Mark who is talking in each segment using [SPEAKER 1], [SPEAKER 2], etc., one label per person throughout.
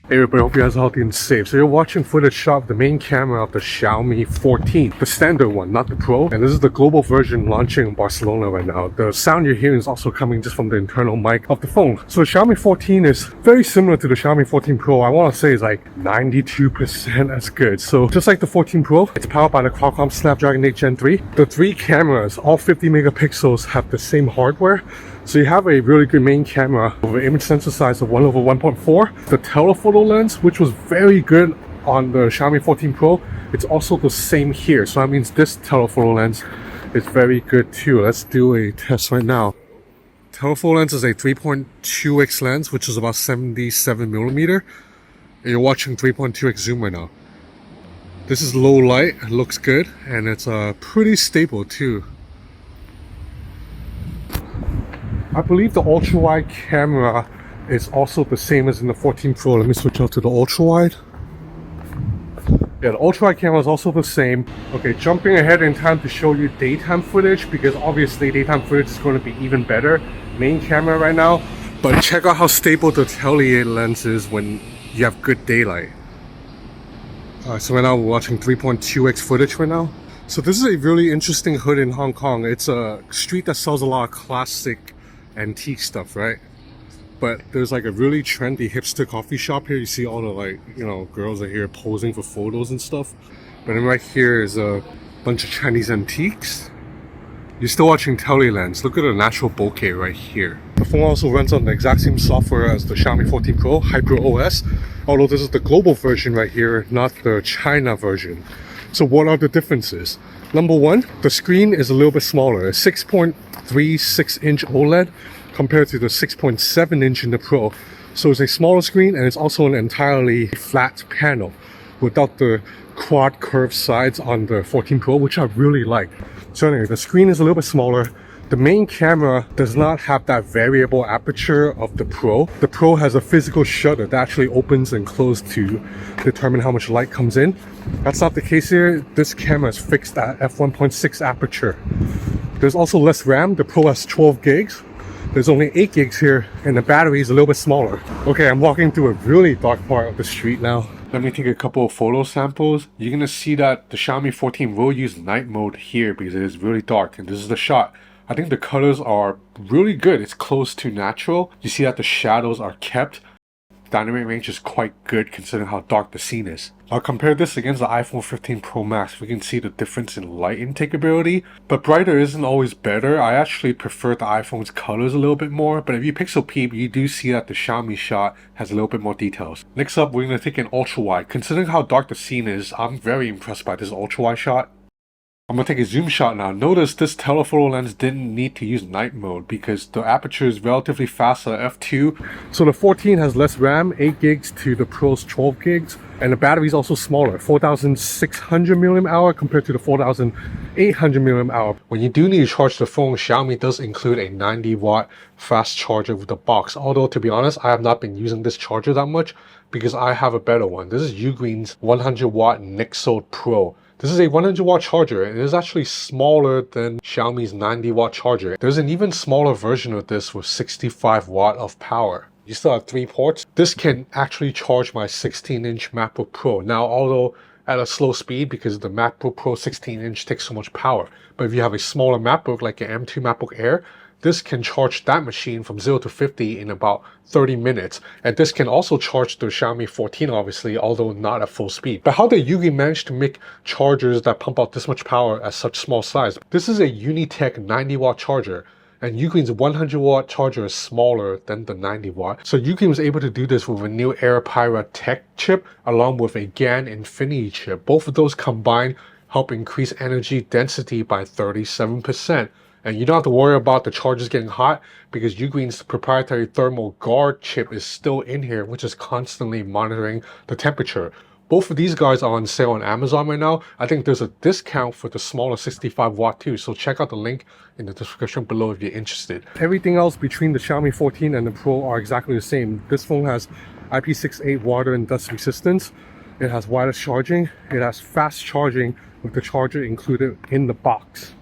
[SPEAKER 1] Hey everybody, hope you guys are healthy and safe. So you're watching footage shot of the main camera of the Xiaomi 14, the standard one, not the Pro. And this is the global version launching in Barcelona right now. The sound you're hearing is also coming just from the internal mic of the phone. So the Xiaomi 14 is very similar to the Xiaomi 14 Pro. I want to say it's like 92% as good. So just like the 14 Pro, it's powered by the Qualcomm Snapdragon 8 Gen 3. The three cameras, all 50 megapixels, have the same hardware. So you have a really good main camera with an image sensor size of 1/1.4. The telephoto lens, which was very good on the Xiaomi 14 Pro, it's also the same here. So that means this telephoto lens is very good too. Let's do a test right now. Telephoto lens is a 3.2x lens, which is about 77mm. And you're watching 3.2x zoom right now. This is low light, it looks good, and it's pretty stable too. I believe the ultra-wide camera is also the same as in the 14 Pro. Let me switch out to the ultra-wide. Yeah, the ultra-wide camera is also the same. Okay, jumping ahead in time to show you daytime footage, because obviously daytime footage is going to be even better. Main camera right now, but check out how stable the tele lens is when you have good daylight. Alright, so right now we're watching 3.2x footage right now. So this is a really interesting hood in Hong Kong. It's a street that sells a lot of classic antique stuff, right? But there's like a really trendy hipster coffee shop here. You see all the, like, you know, girls are here posing for photos and stuff. But then right here is a bunch of Chinese antiques. You're still watching tele lens. Look at the natural bokeh right here. The phone also runs on the exact same software as the Xiaomi 14 Pro, Hyper OS. Although this is the global version right here, not the China version. So what are the differences? Number one, the screen is a little bit smaller. A 6.36 inch OLED compared to the 6.7 inch in the Pro. So it's a smaller screen, and it's also an entirely flat panel without the quad curved sides on the 14 Pro, which I really like. So anyway, the screen is a little bit smaller. The main camera does not have that variable aperture of the Pro. The Pro has a physical shutter that actually opens and closes to determine how much light comes in. That's not the case here. This camera is fixed at f1.6 aperture. There's also less RAM. The Pro has 12 gigs. There's only 8 gigs here, and the battery is a little bit smaller. Okay, I'm walking through a really dark part of the street now. Let me take a couple of photo samples. You're gonna see that the Xiaomi 14 will use night mode here because it is really dark, and this is the shot. I think the colors are really good. It's close to natural. You see that the shadows are kept. Dynamic range is quite good considering how dark the scene is. I'll compare this against the iPhone 15 Pro Max. We can see the difference in light intake ability, but brighter isn't always better. I actually prefer the iPhone's colors a little bit more, but if you pixel peep, you do see that the Xiaomi shot has a little bit more details. Next up, we're going to take an ultra wide. Considering how dark the scene is, I'm very impressed by this ultra wide shot. I'm going to take a zoom shot now. Notice this telephoto lens didn't need to use night mode because the aperture is relatively fast at f2. So the 14 has less RAM, 8 gigs to the Pro's 12 gigs. And the battery is also smaller, 4,600 mAh compared to the 4,800 mAh. When you do need to charge the phone, Xiaomi does include a 90 watt fast charger with the box. Although, to be honest, I have not been using this charger that much because I have a better one. This is Ugreen's 100 watt Nexode Pro. This is a 100 watt charger, and it is actually smaller than Xiaomi's 90 watt charger. There's an even smaller version of this with 65 watt of power. You still have 3 ports. This can actually charge my 16-inch MacBook Pro. Now, although at a slow speed because the MacBook Pro 16-inch takes so much power. But if you have a smaller MacBook like an M2 MacBook Air, this can charge that machine from 0 to 50 in about 30 minutes. And this can also charge the Xiaomi 14, obviously, although not at full speed. But how did Ugreen manage to make chargers that pump out this much power at such small size? This is a Unitech 90 watt charger, and Ugreen's 100 watt charger is smaller than the 90 watt. So Ugreen was able to do this with a new AirPyra Tech chip along with a GaN Infinity chip. Both of those combined help increase energy density by 37%. And you don't have to worry about the chargers getting hot because Ugreen's proprietary thermal guard chip is still in here, which is constantly monitoring the temperature. Both of these guys are on sale on Amazon right now. I think there's a discount for the smaller 65 watt too, so check out the link in the description below if you're interested. Everything else between the Xiaomi 14 and the Pro are exactly the same. This phone has IP68 water and dust resistance. It has wireless charging. It has fast charging with the charger included in the box.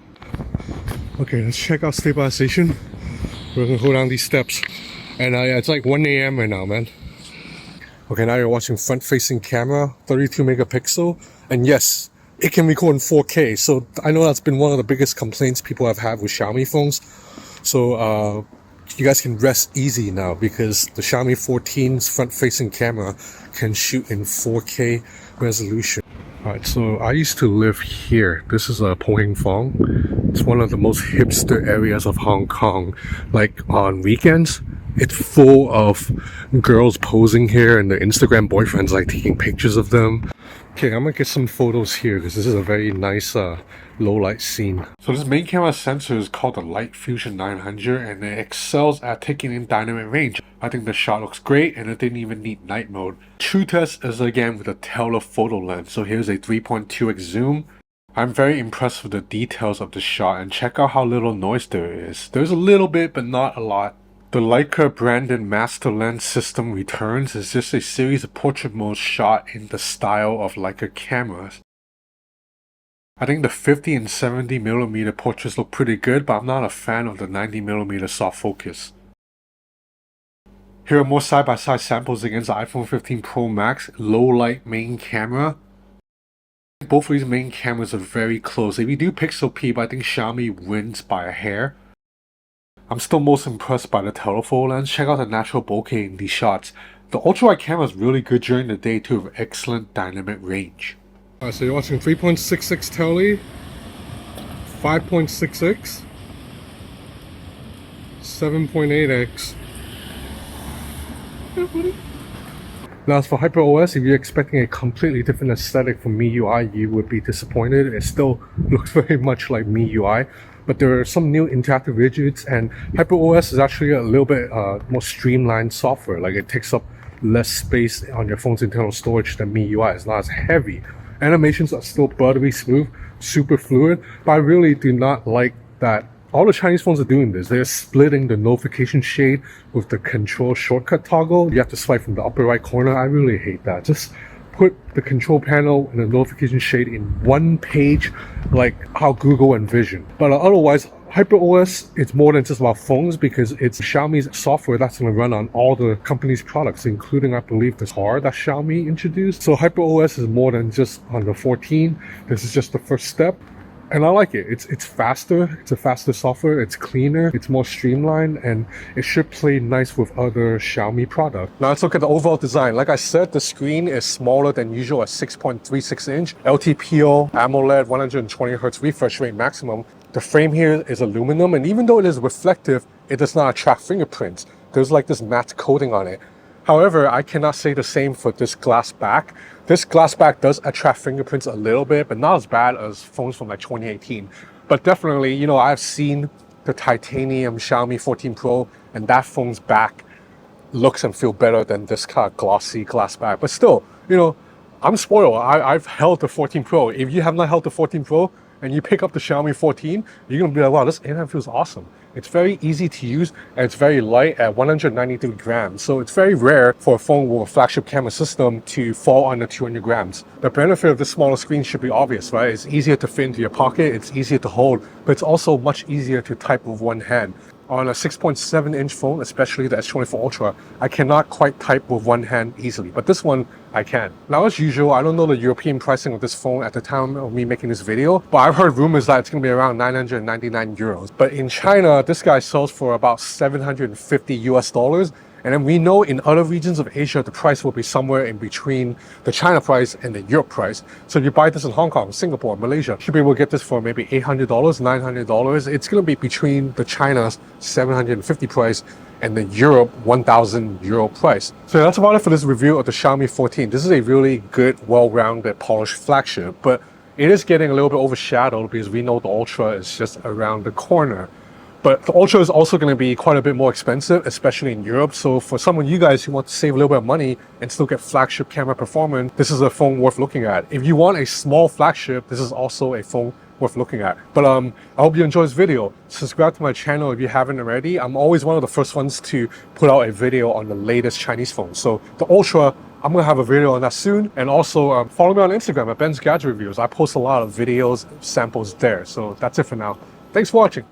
[SPEAKER 1] Okay, let's check out stabilization. We're gonna go down these steps. And it's like 1 a.m. right now, man. Okay, now you're watching front-facing camera, 32 megapixel, and yes, it can record in 4K. So I know that's been one of the biggest complaints people have had with Xiaomi phones. So you guys can rest easy now because the Xiaomi 14's front-facing camera can shoot in 4K resolution. Alright, so I used to live here. This is Po Hing Fong. It's one of the most hipster areas of Hong Kong. Like on weekends, it's full of girls posing here and their Instagram boyfriends like taking pictures of them. Okay, I'm gonna get some photos here because this is a very nice low light scene. So this main camera sensor is called the Light Fusion 900 and it excels at taking in dynamic range. I think the shot looks great and it didn't even need night mode. True test is again with a telephoto lens. So here's a 3.2x zoom. I'm very impressed with the details of the shot and check out how little noise there is. There's a little bit but not a lot. The Leica branded master lens system returns is just a series of portrait modes shot in the style of Leica cameras. I think the 50 and 70mm portraits look pretty good, but I'm not a fan of the 90mm soft focus. Here are more side-by-side samples against the iPhone 15 Pro Max low light main camera. Both of these main cameras are very close. If you do pixel peep, I think Xiaomi wins by a hair. I'm still most impressed by the telephoto lens. Check out the natural bokeh in these shots. The ultra-wide camera is really good during the day too, with excellent dynamic range. Alright, so you're watching 3.66 tele, 5.6x, 7.8x. Now as for HyperOS, if you're expecting a completely different aesthetic from MIUI, you would be disappointed. It still looks very much like MIUI. But there are some new interactive widgets, and HyperOS is actually a little bit more streamlined software. Like it takes up less space on your phone's internal storage than MIUI. It's not as heavy. Animations are still buttery smooth, super fluid, but I really do not like that all the Chinese phones are doing this. They're splitting the notification shade with the control shortcut toggle. You have to swipe from the upper right corner. I really hate that. Just put the control panel and the notification shade in one page like how Google envisioned. But otherwise, HyperOS, it's more than just about phones because it's Xiaomi's software that's going to run on all the company's products, including, I believe, the car that Xiaomi introduced. So HyperOS is more than just on the 14. This is just the first step. And I like it. It's faster. It's a faster software. It's cleaner. It's more streamlined, and it should play nice with other Xiaomi products. Now let's look at the overall design. Like I said, the screen is smaller than usual at 6.36 inch. LTPO, AMOLED, 120Hz refresh rate maximum. The frame here is aluminum, and even though it is reflective, it does not attract fingerprints. There's like this matte coating on it. However, I cannot say the same for this glass back. This glass back does attract fingerprints a little bit, but not as bad as phones from like 2018. But definitely, you know, I've seen the titanium Xiaomi 14 Pro, and that phone's back looks and feel better than this kind of glossy glass back. But still, you know, I'm spoiled. I've held the 14 Pro. If you have not held the 14 Pro and you pick up the Xiaomi 14, you're gonna be like, wow, this A9 feels awesome. It's very easy to use and it's very light at 193 grams. So it's very rare for a phone with a flagship camera system to fall under 200 grams. The benefit of this smaller screen should be obvious, right? It's easier to fit into your pocket, it's easier to hold, but it's also much easier to type with one hand. On a 6.7 inch phone, especially the S24 Ultra, I cannot quite type with one hand easily, but this one I can. Now as usual, I don't know the European pricing of this phone at the time of me making this video, but I've heard rumors that it's going to be around 999 euros. But in China, this guy sells for about 750 US dollars. And then we know in other regions of Asia, the price will be somewhere in between the China price and the Europe price. So if you buy this in Hong Kong, Singapore, Malaysia, you should be able to get this for maybe $800, $900. It's going to be between the China's 750 price and the Europe 1,000 euro price. So that's about it for this review of the Xiaomi 14. This is a really good, well-rounded, polished flagship, but it is getting a little bit overshadowed because we know the Ultra is just around the corner. But the Ultra is also going to be quite a bit more expensive, especially in Europe. So for some of you guys who want to save a little bit of money and still get flagship camera performance, this is a phone worth looking at. If you want a small flagship, this is also a phone worth looking at. But I hope you enjoy this video. Subscribe to my channel if you haven't already. I'm always one of the first ones to put out a video on the latest Chinese phones. So the Ultra, I'm going to have a video on that soon. And also follow me on Instagram at Ben's Gadget Reviews. I post a lot of videos, samples there. So that's it for now. Thanks for watching.